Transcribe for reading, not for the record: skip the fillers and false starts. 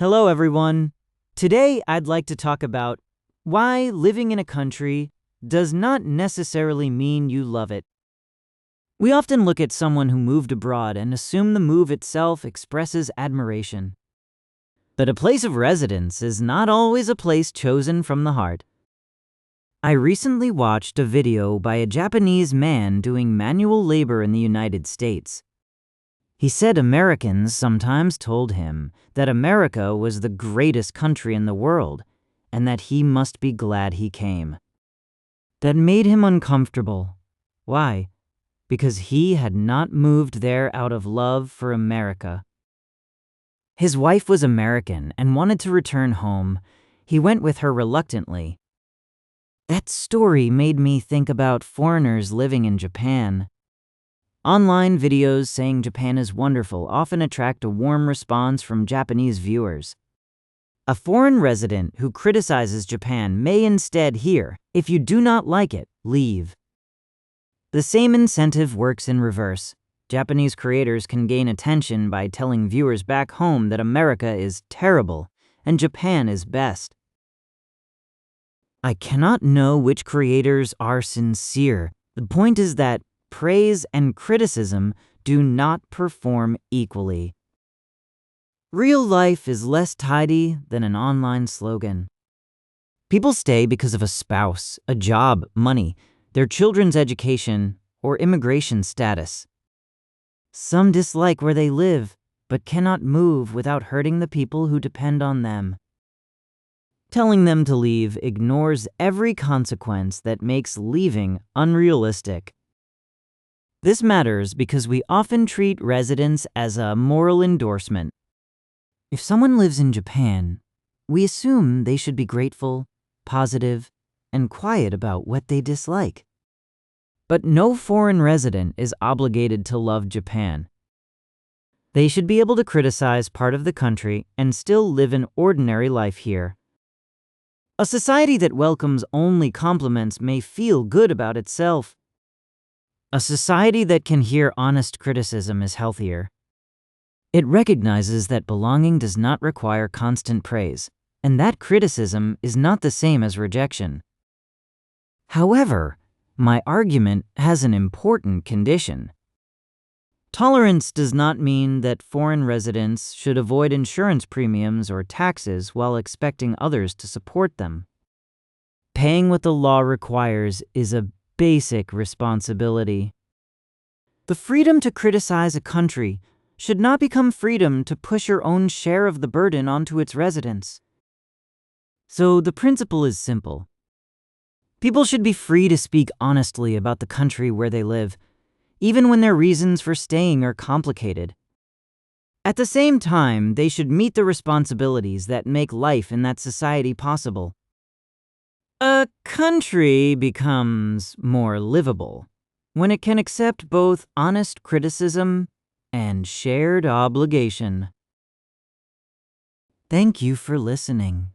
Hello, everyone. Today, I'd like to talk about why living in a country does not necessarily mean you love it. We often look at someone who moved abroad and assume the move itself expresses admiration. But a place of residence is not always a place chosen from the heart. I recently watched a video by a Japanese man doing manual labor in the United States. He said Americans sometimes told him that America was the greatest country in the world and that he must be glad he came. That made him uncomfortable. Why? Because he had not moved there out of love for America. His wife was American and wanted to return home. He went with her reluctantly. That story made me think about foreigners living in Japan. Online videos saying Japan is wonderful often attract a warm response from Japanese viewers. A foreign resident who criticizes Japan may instead hear, "If you do not like it, leave." The same incentive works in reverse. Japanese creators can gain attention by telling viewers back home that America is terrible and Japan is best. I cannot know which creators are sincere. The point is that praise and criticism do not perform equally. Real life is less tidy than an online slogan. People stay because of a spouse, a job, money, their children's education, or immigration status. Some dislike where they live, but cannot move without hurting the people who depend on them. Telling them to leave ignores every consequence that makes leaving unrealistic. This matters because we often treat residence as a moral endorsement. If someone lives in Japan, we assume they should be grateful, positive, and quiet about what they dislike. But no foreign resident is obligated to love Japan. They should be able to criticize part of the country and still live an ordinary life here. A society that welcomes only compliments may feel good about itself. A society that can hear honest criticism is healthier. It recognizes that belonging does not require constant praise, and that criticism is not the same as rejection. However, my argument has an important condition. Tolerance does not mean that foreign residents should avoid insurance premiums or taxes while expecting others to support them. Paying what the law requires is a basic responsibility. The freedom to criticize a country should not become freedom to push your own share of the burden onto its residents. So the principle is simple. People should be free to speak honestly about the country where they live, even when their reasons for staying are complicated. At the same time, they should meet the responsibilities that make life in that society possible. A country becomes more livable when it can accept both honest criticism and shared obligation. Thank you for listening.